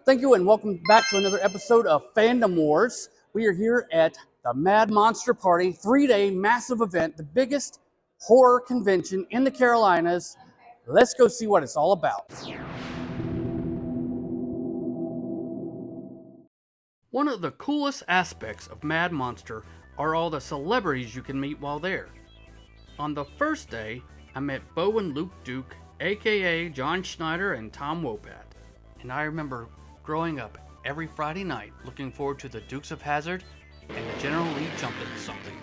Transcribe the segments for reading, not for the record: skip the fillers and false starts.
Thank you and welcome back to another episode of Fandom Wars. We are here at the Mad Monster Party, 3-day massive event, the biggest horror convention in the Carolinas. Let's go see what it's all about. One of the coolest aspects of Mad Monster are all the celebrities you can meet while there. On the first day, I met Bo and Luke Duke, aka John Schneider and Tom Wopat. And I remember growing up every Friday night looking forward to the Dukes of Hazzard and the General Lee jumping something.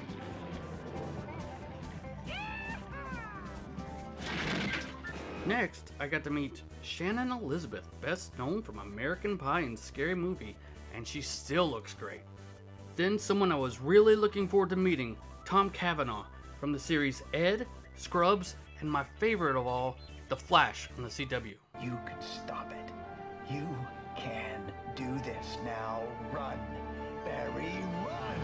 Next, I got to meet Shannon Elizabeth, best known from American Pie and Scary Movie, and she still looks great. Then someone I was really looking forward to meeting, Tom Cavanaugh, from the series Ed, Scrubs, and my favorite of all, The Flash on the CW. You can stop it. You can do this. Now run, Barry, run!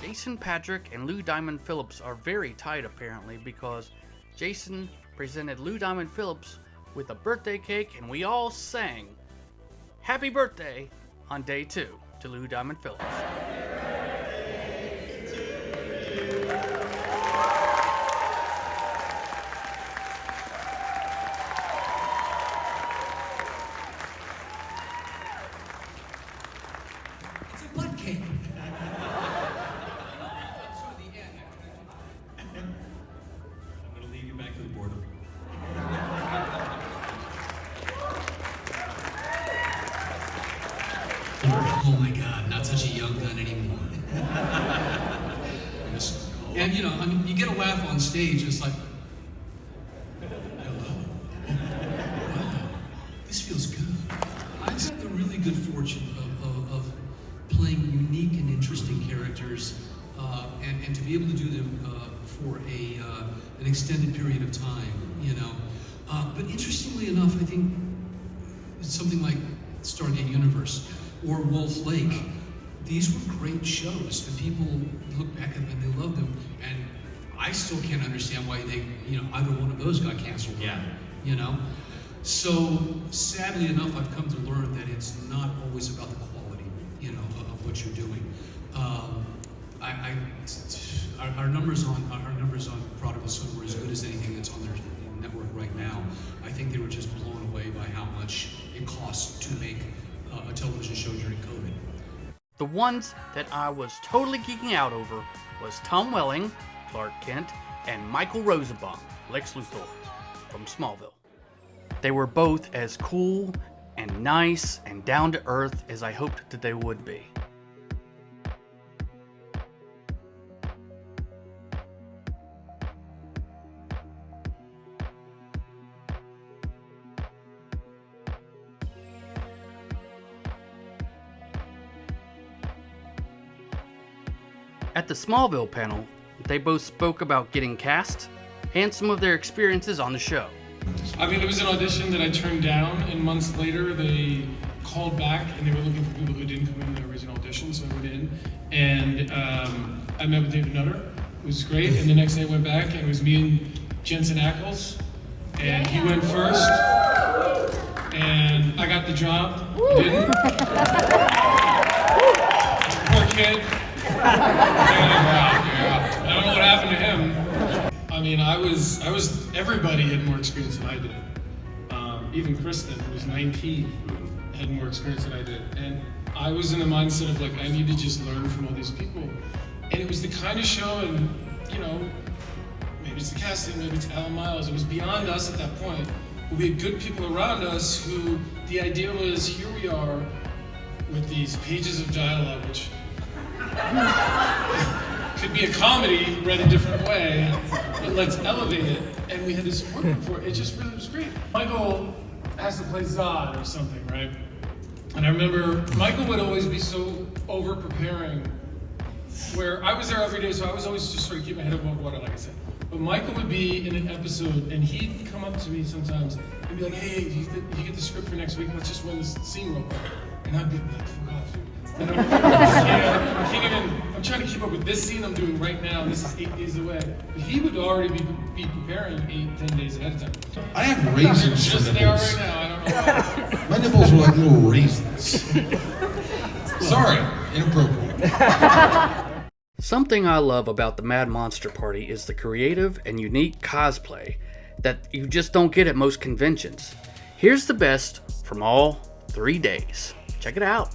Jason Patrick and Lou Diamond Phillips are very tight apparently because Jason presented Lou Diamond Phillips with a birthday cake and we all sang Happy Birthday on day 2 to Lou Diamond Phillips. It's a butt cake. I'm going to leave you back to the boredom. Oh my God, not such a young gun anymore. And you know, I mean, you get a laugh on stage, it's like, hello. Wow, this feels good. I've had the really good fortune of playing unique and interesting characters, and to be able to do them for an extended period of time, you know. But interestingly enough, I think something like Stargate Universe or Wolf Lake, these were great shows, and people look back at them and they love them, and I still can't understand why they, you know, either one of those got canceled. Yeah. You know? So, sadly enough, I've come to learn that it's not always about the quality, you know, of what you're doing. Our numbers on Prodigal Son were as good as anything that's on their network right now. I think they were just blown away by how much it costs to make a television show during COVID. The ones that I was totally geeking out over was Tom Welling, Clark Kent, and Michael Rosenbaum, Lex Luthor, from Smallville. They were both as cool and nice and down to earth as I hoped that they would be. At the Smallville panel, they both spoke about getting cast and some of their experiences on the show. I mean, it was an audition that I turned down, and months later they called back and they were looking for people who didn't come in the original audition, so I went in. And I met with David Nutter, it was great, and the next day I went back and it was me and Jensen Ackles, and he went first, and I got the job, he didn't. Poor kid. I don't know what happened to him. I mean, everybody had more experience than I did. Even Kristen, who was 19, had more experience than I did. And I was in the mindset of like, I need to just learn from all these people. And it was the kind of show, and you know, maybe it's the casting, maybe it's Alan Miles, it was beyond us at that point. But we had good people around us who, the idea was, here we are with these pages of dialogue, which could be a comedy read a different way, but let's elevate it. And we had this work for it. It just really was great. Michael has to play Zod or something, right? And I remember Michael would always be so over preparing, where I was there every day, so I was always just sort of keep my head above water, like I said. But Michael would be in an episode, and he'd come up to me sometimes and be like, "Hey, you get the script for next week? Let's just run this scene real quick." And I'd be like, "Fuck off, dude. I can't even, I'm trying to keep up with this scene I'm doing right now, and this is 8 days away." But he would already be preparing 8-10 days ahead of time. I have raisins just for there nipples. right now, I don't My nipples were like little raisins. Sorry, inappropriate. Something I love about the Mad Monster Party is the creative and unique cosplay that you just don't get at most conventions. Here's the best from all 3 days. Check it out.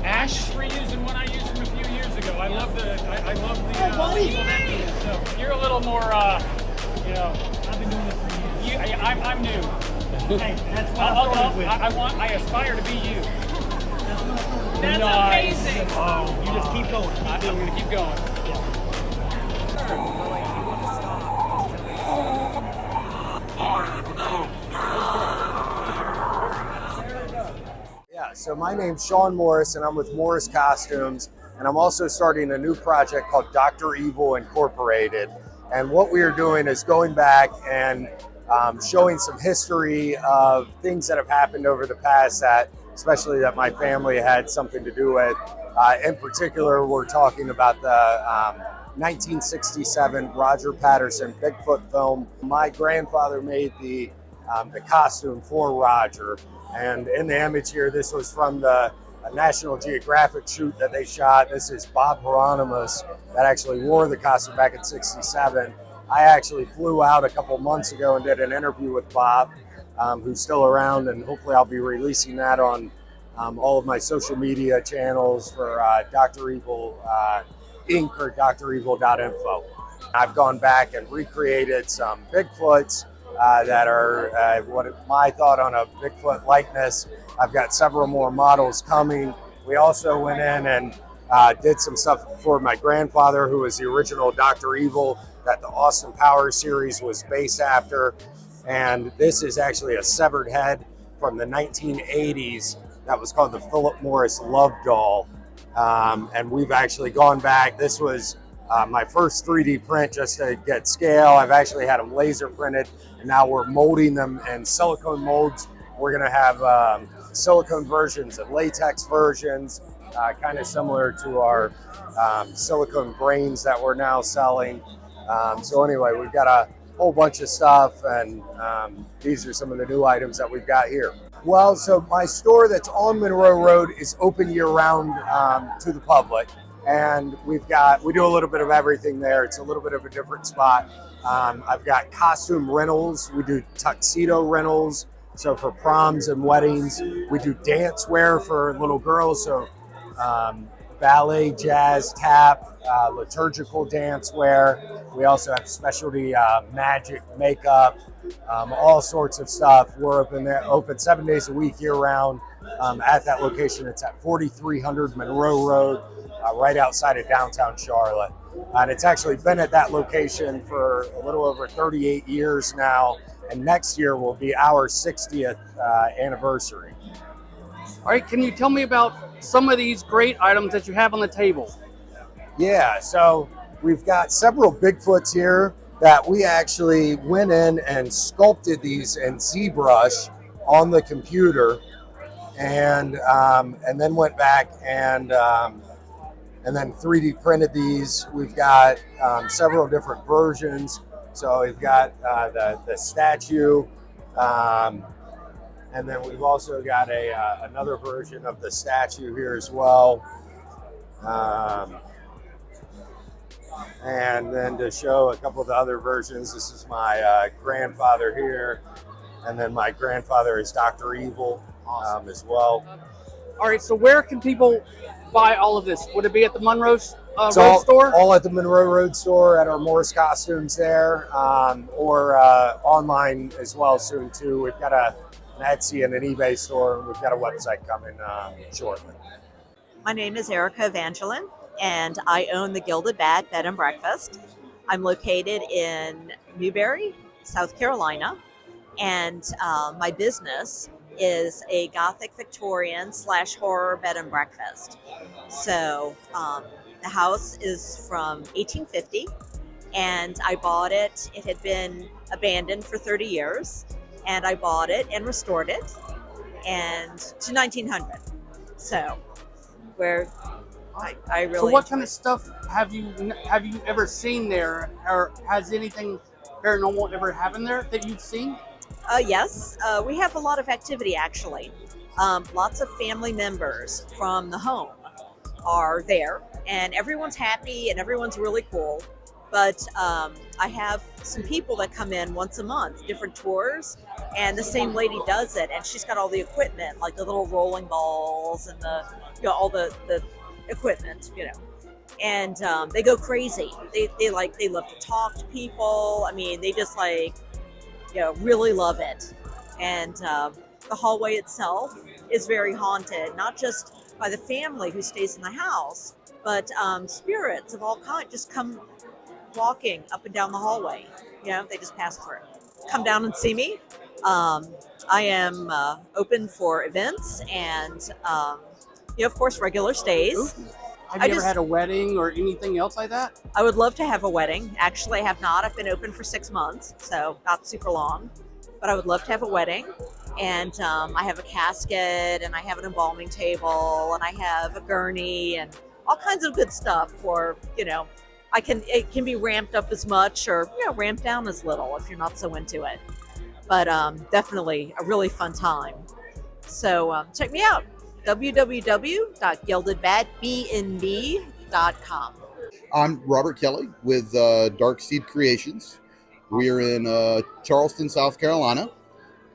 Ash is reusing one I used from a few years ago. I love the evil that he is. So you're a little more, you know. I've been doing this for years. I'm new. Hey, that's what I started with. I aspire to be you. That's amazing. Oh, you just keep going. I'm gonna keep going. Yeah, so my name's Sean Morris, and I'm with Morris Costumes, and I'm also starting a new project called Dr. Evil Incorporated. And what we are doing is going back and showing some history of things that have happened over the past that, especially that my family had something to do with. In particular, we're talking about the 1967 Roger Patterson Bigfoot film. My grandfather made the costume for Roger. And in the image here, this was from the National Geographic shoot that they shot. This is Bob Hieronymus that actually wore the costume back in '67. I actually flew out a couple months ago and did an interview with Bob, who's still around, and hopefully I'll be releasing that on all of my social media channels for Dr. Evil Inc. or drevil.info. I've gone back and recreated some Bigfoots that are what my thought on a Bigfoot likeness. I've got several more models coming. We also went in and did some stuff for my grandfather, who was the original Dr. Evil that the Austin Powers series was based after. And this is actually a severed head from the 1980s that was called the Philip Morris Love Doll. And we've actually gone back. This was my first 3D print just to get scale. I've actually had them laser printed, and now we're molding them in silicone molds. We're gonna have silicone versions and latex versions, kind of similar to our silicone brains that we're now selling. So anyway, we've got a whole bunch of stuff, and these are some of the new items that we've got here. Well, so my store that's on Monroe Road is open year-round to the public, and we do a little bit of everything there. It's a little bit of a different spot. I've got costume rentals. We do tuxedo rentals. So for proms and weddings, we do dance wear for little girls. So ballet, jazz, tap, liturgical dance wear. We also have specialty magic, makeup, all sorts of stuff. We're open 7 days a week, year round. At that location, it's at 4300 Monroe Road, right outside of downtown Charlotte. And it's actually been at that location for a little over 38 years now. And next year will be our 60th anniversary. All right, can you tell me about some of these great items that you have on the table? Yeah, so we've got several Bigfoots here that we actually went in and sculpted these in ZBrush on the computer, and then went back and then 3D printed these. We've got several different versions. So we've got the statue. And then we've also got another version of the statue here as well. And then to show a couple of the other versions, this is my grandfather here. And then my grandfather is Dr. Evil as well. All right, so where can people buy all of this? Would it be at the Monroe Road store? All at the Monroe Road store at our Morris Costumes there, or online as well soon too. We've got an Etsy and an eBay store, and we've got a website coming shortly. My name is Erica Evangeline, and I own the Gilded Bat Bed and Breakfast. I'm located in Newberry, South Carolina, and my business is a Gothic Victorian / horror bed and breakfast. So the house is from 1850, and I bought it. It had been abandoned for 30 years, and I bought it and restored it and to 1900. So where I really. So what kind of stuff have you ever seen there, or has anything paranormal ever happened there that you've seen? Yes, we have a lot of activity actually. Lots of family members from the home are there, and everyone's happy and everyone's really cool. But I have some people that come in once a month, different tours, and the same lady does it, and she's got all the equipment, like the little rolling balls and all the equipment, and they go crazy. They love to talk to people. I mean, they just really love it. And the hallway itself is very haunted, not just by the family who stays in the house, but spirits of all kinds just come walking up and down the hallway. They just pass through. Come down and see me. I am open for events and, of course, regular stays. Have you ever had a wedding or anything else like that? I would love to have a wedding. Actually, I have not. I've been open for 6 months, so not super long. But I would love to have a wedding. And I have a casket, and I have an embalming table, and I have a gurney, and all kinds of good stuff for, it can be ramped up as much or, ramped down as little if you're not so into it. But definitely a really fun time. So check me out. www.gildedbatbnb.com. I'm Robert Kelly with Dark Seed Creations. We are in Charleston, South Carolina.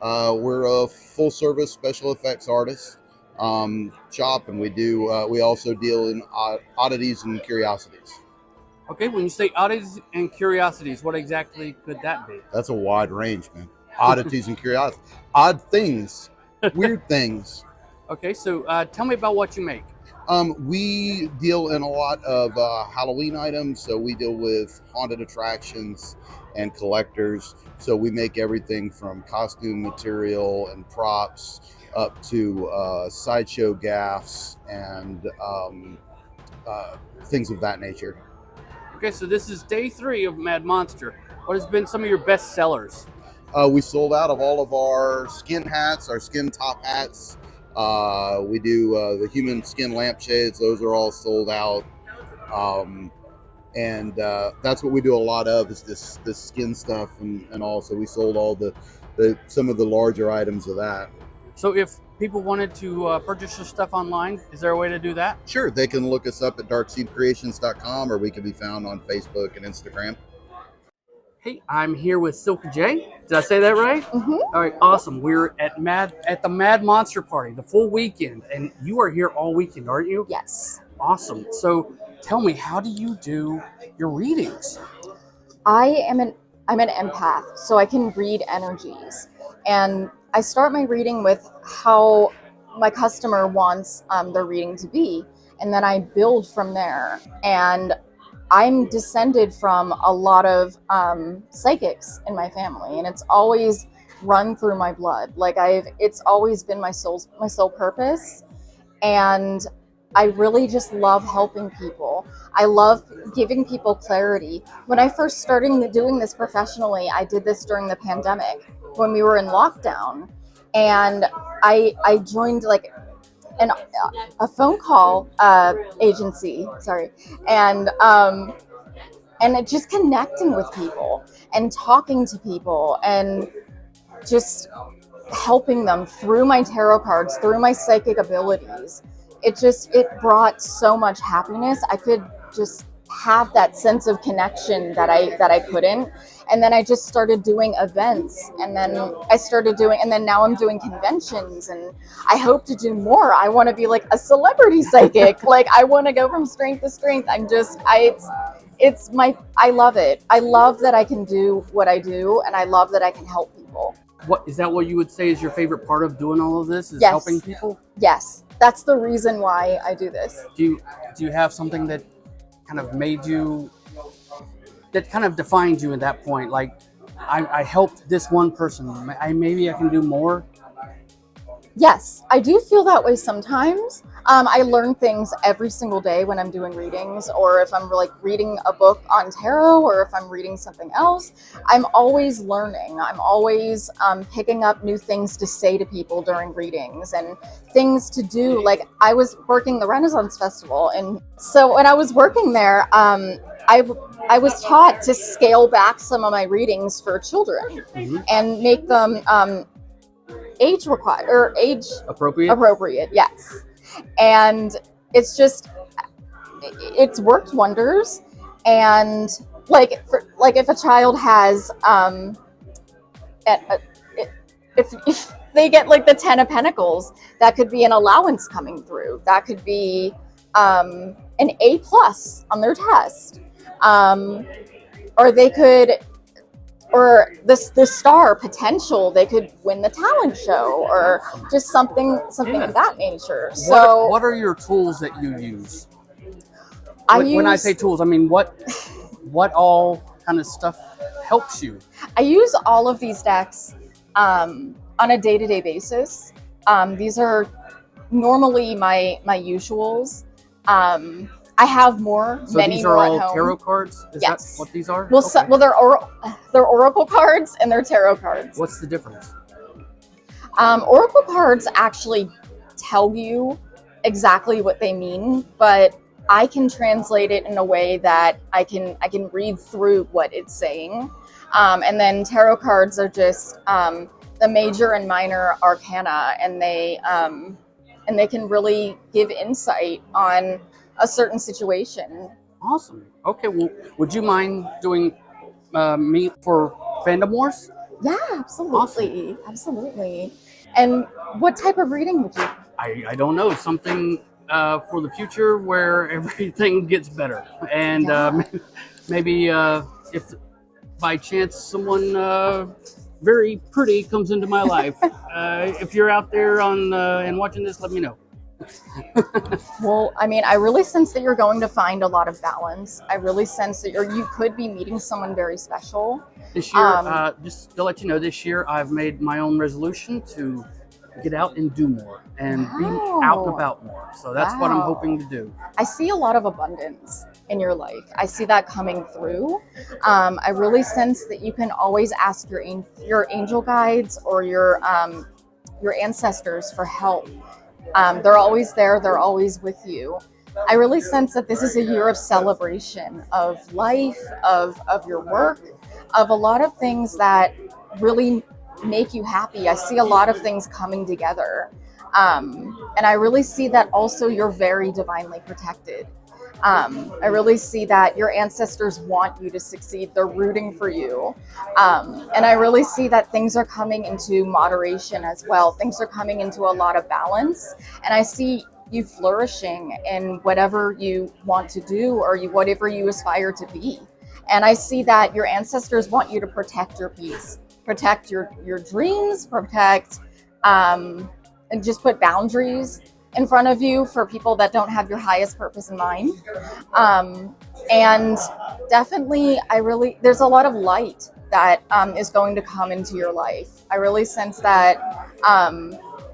We're a full-service special effects artist shop, and we also deal in oddities and curiosities. Okay, when you say oddities and curiosities, what exactly could that be? That's a wide range, man. Oddities and curiosities, odd things, weird things. Okay, so tell me about what you make. We deal in a lot of Halloween items, so we deal with haunted attractions and collectors. So we make everything from costume material and props up to sideshow gaffs and things of that nature. Okay, so this is day 3 of Mad Monster. What has been some of your best sellers? We sold out of all of our skin hats, our skin top hats. We do the human skin lampshades. Those are all sold out. And that's what we do a lot of, is this skin stuff and also we sold all the some of the larger items of that. So if people wanted to purchase your stuff online, is there a way to do that? Sure, they can look us up at darkseedcreations.com, or we can be found on Facebook and Instagram. Hey, I'm here with Silka J. Did I say that right? Mm-hmm. All right, awesome. We're at the Mad Monster Party, the full weekend, and you are here all weekend, aren't you? Yes. Awesome. So tell me, how do you do your readings? I'm an empath, so I can read energies. And I start my reading with how my customer wants their reading to be, and then I build from there. And I'm descended from a lot of psychics in my family, and it's always run through my blood. Like it's always been my sole purpose, and I really just love helping people. I love giving people clarity. When I first started doing this professionally, I did this during the pandemic when we were in lockdown, and I joined like a phone call agency. Sorry, and it just connecting with people and talking to people and just helping them through my tarot cards, through my psychic abilities. It brought so much happiness. I could just have that sense of connection that I couldn't. And then I just started doing events, and then now I'm doing conventions, and I hope to do more. I want to be like a celebrity psychic. Like I want to go from strength to strength. I love it. I love that I can do what I do, and I love that I can help people. What is that? What you would say is your favorite part of doing all of this? Is Yes. helping people? Yes, that's the reason why I do this. Do you have something that kind of that kind of defined you at that point? Like, I helped this one person. Maybe I can do more. Yes, I do feel that way sometimes. I learn things every single day when I'm doing readings, or if I'm like reading a book on tarot, or if I'm reading something else. I'm always learning. I'm always picking up new things to say to people during readings and things to do. Like I was working the Renaissance Festival, and so when I was working there, I was taught to scale back some of my readings for children and make them age appropriate. Yes. And it's worked wonders. And if a child has if they get like the 10 of Pentacles, that could be an allowance coming through. That could be an A+ on their test, or they could, or the star potential, they could win the talent show, or just something of that nature. So what are your tools that you use? When I say tools, I mean what all kind of stuff helps you? I use all of these decks on a day-to-day basis. These are normally my usuals. I have more. So many these are more all at home. tarot cards? Is Yes. that what these are? Well, Okay. they're oracle cards and they're tarot cards. What's the difference? Oracle cards actually tell you exactly what they mean, but I can translate it in a way that I can read through what it's saying. And then tarot cards are just the major and minor arcana, and they can really give insight on a certain situation. Awesome. Okay, well, would you mind doing me for Fandom Wars? Yeah, absolutely. Awesome. Absolutely. And what type of reading would you? I don't know. Something for the future where everything gets better. And maybe if by chance someone very pretty comes into my life, if you're out there and watching this, let me know. Well, I mean, I really sense that you're going to find a lot of balance. I really sense that you could be meeting someone very special. This year, just to let you know, this year I've made my own resolution to get out and do more and be out and about more. So that's what I'm hoping to do. I see a lot of abundance in your life. I see that coming through. I really sense that you can always ask your angel guides or your ancestors for help. They're always there. They're always with you. I really sense that this is a year of celebration of life, of your work, of a lot of things that really make you happy. I see a lot of things coming together. And I really see that also you're very divinely protected. I really see that your ancestors want you to succeed. They're rooting for you. And I really see that things are coming into moderation as well. Things are coming into a lot of balance. And I see you flourishing in whatever you want to do or whatever you aspire to be. And I see that your ancestors want you to protect your peace, protect your dreams, protect, and just put boundaries in front of you for people that don't have your highest purpose in mind. And definitely, there's a lot of light that is going to come into your life. I really sense that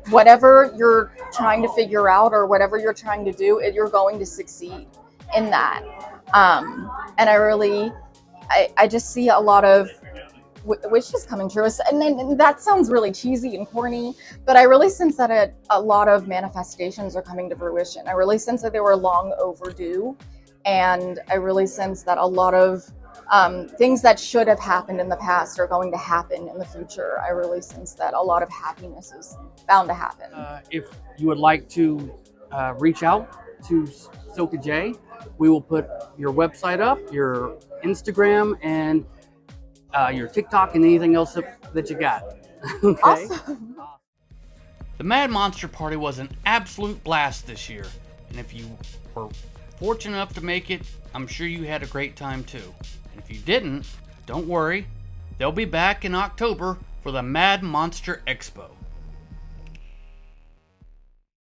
whatever you're trying to figure out or whatever you're trying to do, you're going to succeed in that. And I just see a lot of wishes coming true. And that sounds really cheesy and corny, but I really sense that a lot of manifestations are coming to fruition. I really sense that they were long overdue. And I really sense that a lot of things that should have happened in the past are going to happen in the future. I really sense that a lot of happiness is bound to happen. If you would like to reach out to Silka J, we will put your website up, your Instagram, and your TikTok, and anything else that you got. Okay? Awesome. The Mad Monster Party was an absolute blast this year, and if you were fortunate enough to make it, I'm sure you had a great time too. And if you didn't, don't worry, they'll be back in October for the Mad Monster Expo.